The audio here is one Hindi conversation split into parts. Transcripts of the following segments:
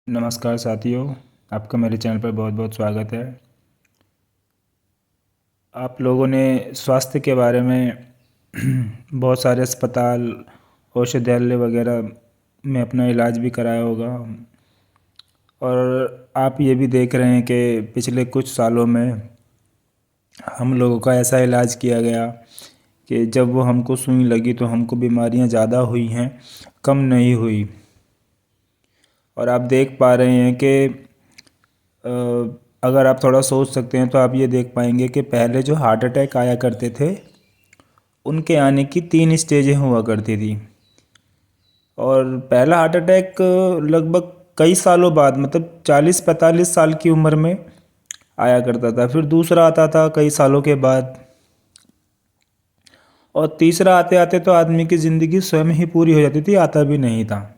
नमस्कार साथियों, आपका मेरे चैनल पर बहुत बहुत स्वागत है। आप लोगों ने स्वास्थ्य के बारे में बहुत सारे अस्पताल, औषधालय वगैरह में अपना इलाज भी कराया होगा और आप ये भी देख रहे हैं कि पिछले कुछ सालों में हम लोगों का ऐसा इलाज किया गया कि जब वो हमको सुई लगी तो हमको बीमारियां ज़्यादा हुई हैं, कम नहीं हुई। और आप देख पा रहे हैं कि अगर आप थोड़ा सोच सकते हैं तो आप ये देख पाएंगे कि पहले जो हार्ट अटैक आया करते थे उनके आने की 3 स्टेजें हुआ करती थी। और पहला हार्ट अटैक लगभग कई सालों बाद, मतलब 40-45 साल की उम्र में आया करता था। फिर दूसरा आता था कई सालों के बाद, और तीसरा आते आते तो आदमी की ज़िंदगी स्वयं ही पूरी हो जाती थी, आता भी नहीं था।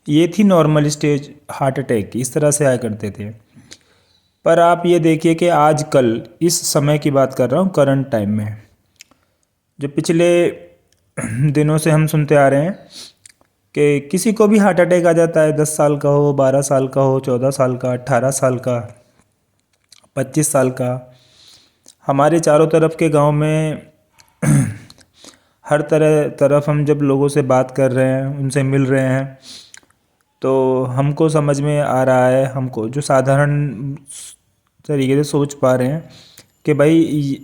ये थी नॉर्मल स्टेज हार्ट अटैक की, इस तरह से आया करते थे। पर आप ये देखिए कि आजकल इस समय की बात कर रहा हूँ, करंट टाइम में, जो पिछले दिनों से हम सुनते आ रहे हैं कि किसी को भी हार्ट अटैक आ जाता है। 10 साल का हो, 12 साल का हो, 14 साल का, 18 साल का, 25 साल का। हमारे चारों तरफ के गांव में हर तरफ हम जब लोगों से बात कर रहे हैं, उनसे मिल रहे हैं, तो हमको समझ में आ रहा है, हमको जो साधारण तरीके से सोच पा रहे हैं कि भाई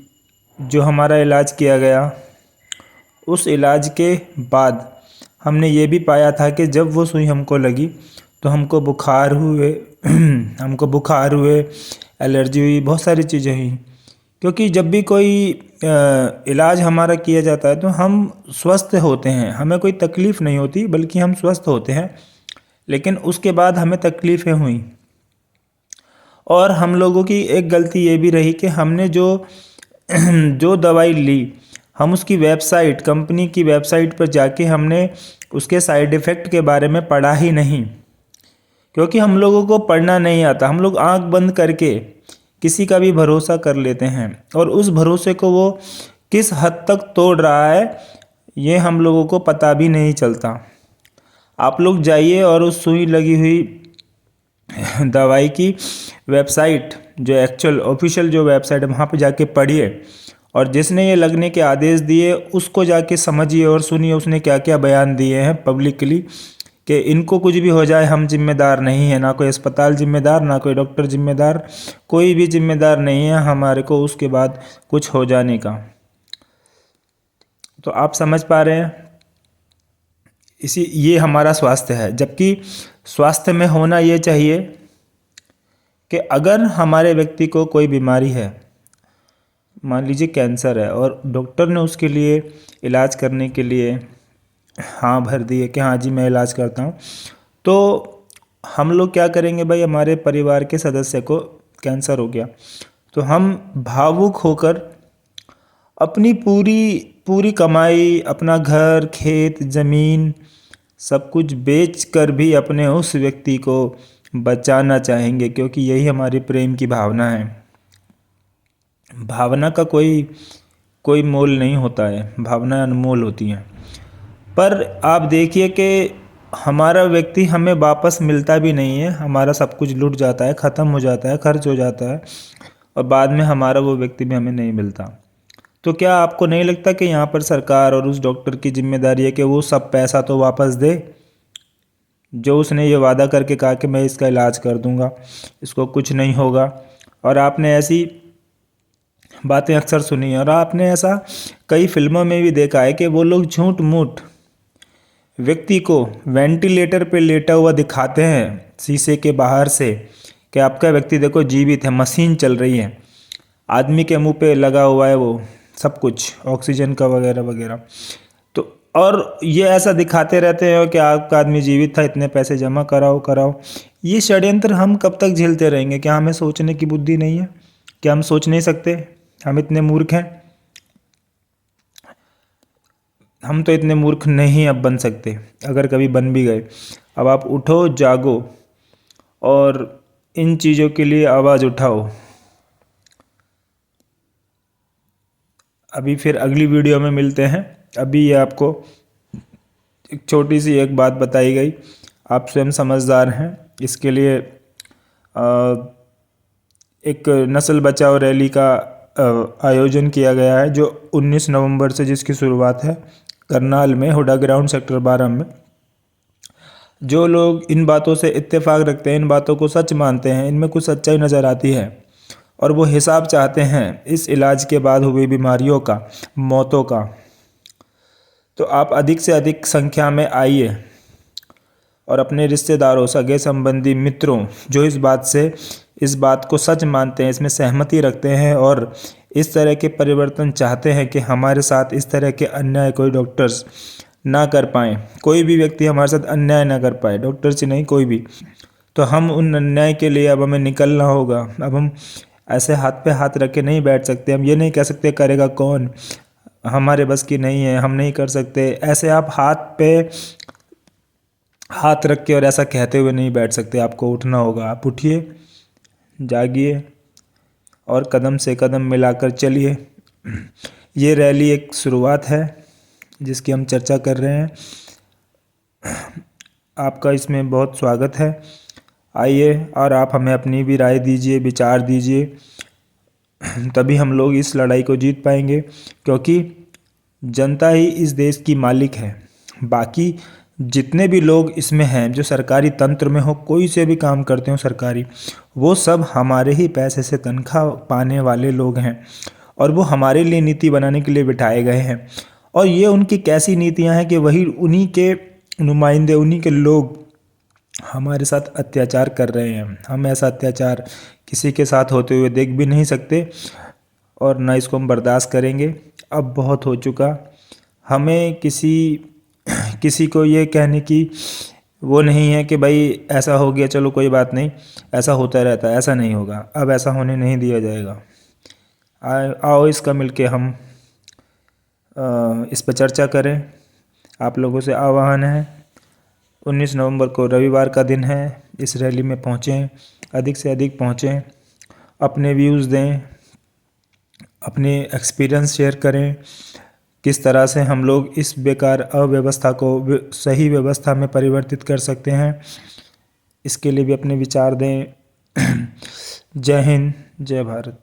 जो हमारा इलाज किया गया, उस इलाज के बाद हमने ये भी पाया था कि जब वो सुई हमको लगी तो हमको बुखार हुए हमको बुखार हुए, एलर्जी हुई, बहुत सारी चीज़ें हुई। क्योंकि जब भी कोई इलाज हमारा किया जाता है तो हम स्वस्थ होते हैं, हमें कोई तकलीफ़ नहीं होती, बल्कि हम स्वस्थ होते हैं। लेकिन उसके बाद हमें तकलीफ़ें हुई, और हम लोगों की एक गलती ये भी रही कि हमने जो जो दवाई ली, हम उसकी वेबसाइट, कंपनी की वेबसाइट पर जाके हमने उसके साइड इफ़ेक्ट के बारे में पढ़ा ही नहीं। क्योंकि हम लोगों को पढ़ना नहीं आता, हम लोग आंख बंद करके किसी का भी भरोसा कर लेते हैं, और उस भरोसे को वो किस हद तक तोड़ रहा है ये हम लोगों को पता भी नहीं चलता। आप लोग जाइए और उस सुई लगी हुई दवाई की वेबसाइट, जो एक्चुअल ऑफिशियल जो वेबसाइट है, वहाँ पे जाके पढ़िए, और जिसने ये लगने के आदेश दिए उसको जाके समझिए और सुनिए उसने क्या क्या बयान दिए हैं पब्लिकली, कि इनको कुछ भी हो जाए हम जिम्मेदार नहीं है, ना कोई अस्पताल जिम्मेदार, ना कोई डॉक्टर जिम्मेदार, कोई भी जिम्मेदार नहीं है हमारे को उसके बाद कुछ हो जाने का। तो आप समझ पा रहे हैं, इसी ये हमारा स्वास्थ्य है। जबकि स्वास्थ्य में होना ये चाहिए कि अगर हमारे व्यक्ति को कोई बीमारी है, मान लीजिए कैंसर है, और डॉक्टर ने उसके लिए इलाज करने के लिए हाँ भर दी है कि हाँ जी मैं इलाज करता हूँ, तो हम लोग क्या करेंगे भाई, हमारे परिवार के सदस्य को कैंसर हो गया तो हम भावुक होकर अपनी पूरी पूरी कमाई, अपना घर, खेत, ज़मीन, सब कुछ बेच कर भी अपने उस व्यक्ति को बचाना चाहेंगे, क्योंकि यही हमारी प्रेम की भावना है। भावना का कोई कोई मोल नहीं होता है, भावनाएं अनमोल होती हैं। पर आप देखिए कि हमारा व्यक्ति हमें वापस मिलता भी नहीं है, हमारा सब कुछ लूट जाता है, ख़त्म हो जाता है, खर्च हो जाता है, और बाद में हमारा वो व्यक्ति भी हमें नहीं मिलता। तो क्या आपको नहीं लगता कि यहाँ पर सरकार और उस डॉक्टर की जिम्मेदारी है कि वो सब पैसा तो वापस दे, जो उसने ये वादा करके कहा कि मैं इसका इलाज कर दूंगा, इसको कुछ नहीं होगा। और आपने ऐसी बातें अक्सर सुनी हैं, और आपने ऐसा कई फिल्मों में भी देखा है कि वो लोग झूठ मूठ व्यक्ति को वेंटिलेटर पे लेटा हुआ दिखाते हैं शीशे के बाहर से, कि आपका व्यक्ति देखो जीवित है, मशीन चल रही है, आदमी के मुंह पे लगा हुआ है वो सब कुछ ऑक्सीजन का वगैरह वगैरह। तो और ये ऐसा दिखाते रहते हैं कि आपका आदमी जीवित था, इतने पैसे जमा कराओ कराओ। ये षड्यंत्र हम कब तक झेलते रहेंगे? क्या हमें सोचने की बुद्धि नहीं है? क्या हम सोच नहीं सकते? हम इतने मूर्ख हैं? हम तो इतने मूर्ख नहीं अब बन सकते, अगर कभी बन भी गए। अब आप उठो, जागो, और इन चीज़ों के लिए आवाज़ उठाओ। अभी फिर अगली वीडियो में मिलते हैं। अभी ये आपको एक छोटी सी एक बात बताई गई, आप स्वयं समझदार हैं, इसके लिए एक नस्ल बचाओ रैली का आयोजन किया गया है, जो 19 नवंबर से, जिसकी शुरुआत है करनाल में, हुडा ग्राउंड सेक्टर 12 में। जो लोग इन बातों से इत्तेफाक रखते हैं, इन बातों को सच मानते हैं, इनमें कुछ सच्चाई नज़र आती है और वो हिसाब चाहते हैं इस इलाज के बाद हुई बीमारियों का, मौतों का, तो आप अधिक से अधिक संख्या में आइए और अपने रिश्तेदारों, सगे संबंधी, मित्रों जो इस बात को सच मानते हैं, इसमें सहमति रखते हैं और इस तरह के परिवर्तन चाहते हैं कि हमारे साथ इस तरह के अन्याय कोई डॉक्टर्स ना कर पाएँ, कोई भी व्यक्ति हमारे साथ अन्याय ना कर पाए, डॉक्टर्स ही नहीं कोई भी। तो हम उन अन्याय के लिए अब हमें निकलना होगा। अब हम ऐसे हाथ पे हाथ रख के नहीं बैठ सकते। हम ये नहीं कह सकते करेगा कौन, हमारे बस की नहीं है, हम नहीं कर सकते। ऐसे आप हाथ पे हाथ रख के और ऐसा कहते हुए नहीं बैठ सकते। आपको उठना होगा। आप उठिए, जागिए और कदम से कदम मिलाकर चलिए। ये रैली एक शुरुआत है जिसकी हम चर्चा कर रहे हैं। आपका इसमें बहुत स्वागत है। आइए और आप हमें अपनी भी राय दीजिए, विचार दीजिए, तभी हम लोग इस लड़ाई को जीत पाएंगे, क्योंकि जनता ही इस देश की मालिक है। बाकी जितने भी लोग इसमें हैं, जो सरकारी तंत्र में हो, कोई से भी काम करते हो सरकारी, वो सब हमारे ही पैसे से तनख्वाह पाने वाले लोग हैं और वो हमारे लिए नीति बनाने के लिए बिठाए गए हैं। और ये उनकी कैसी नीतियां हैं कि वही उन्हीं के नुमाइंदे, उन्हीं के लोग हमारे साथ अत्याचार कर रहे हैं। हम ऐसा अत्याचार किसी के साथ होते हुए देख भी नहीं सकते और ना इसको हम बर्दाश्त करेंगे। अब बहुत हो चुका। हमें किसी को ये कहने की वो नहीं है कि भाई ऐसा हो गया, चलो कोई बात नहीं, ऐसा होता रहता है, ऐसा नहीं होगा। अब ऐसा होने नहीं दिया जाएगा। आओ इसका मिलके हम इस पर चर्चा करें। आप लोगों से आह्वान है, 19 नवंबर को रविवार का दिन है, इस रैली में पहुँचें, अधिक से अधिक पहुँचें, अपने व्यूज़ दें, अपने एक्सपीरियंस शेयर करें, किस तरह से हम लोग इस बेकार अव्यवस्था को सही व्यवस्था में परिवर्तित कर सकते हैं, इसके लिए भी अपने विचार दें। जय हिंद, जय भारत।